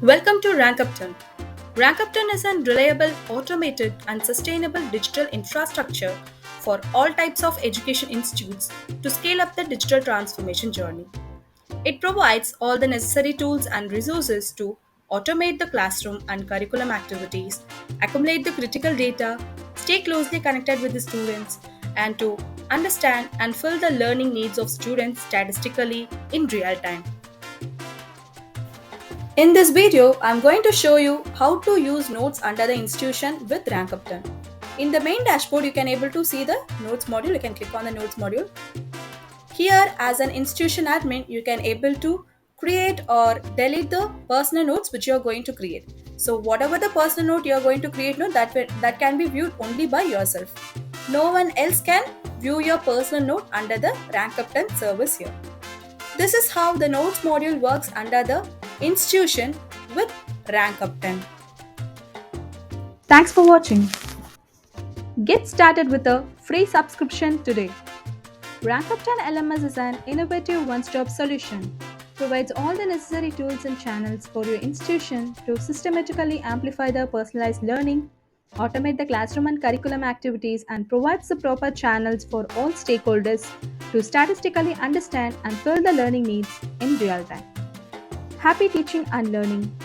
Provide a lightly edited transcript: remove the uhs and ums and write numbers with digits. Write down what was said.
Welcome to RankUpturn. RankUpturn is a reliable, automated, and sustainable digital infrastructure for all types of education institutes to scale up the digital transformation journey. It provides all the necessary tools and resources to automate the classroom and curriculum activities, accumulate the critical data, stay closely connected with the students, and to understand and fill the learning needs of students statistically in real time. In this video, I'm going to show you how to use notes under the institution with RankUpturn. In the main dashboard, you can able to see the notes module. You can click on the notes module. Here, as an institution admin, you can able to create or delete the personal notes which you are going to create. So whatever the personal note you are going to create, that can be viewed only by yourself. No one else can view your personal note under the RankUpturn service here. This is how the notes module works under the institution with RankUpturn. Thanks for watching. Get started with a free subscription today. RankUpturn LMS is an innovative one-stop solution. Provides all the necessary tools and channels for your institution to systematically amplify the personalized learning, automate the classroom and curriculum activities, and provides the proper channels for all stakeholders to statistically understand and fill the learning needs in real time. Happy teaching and learning.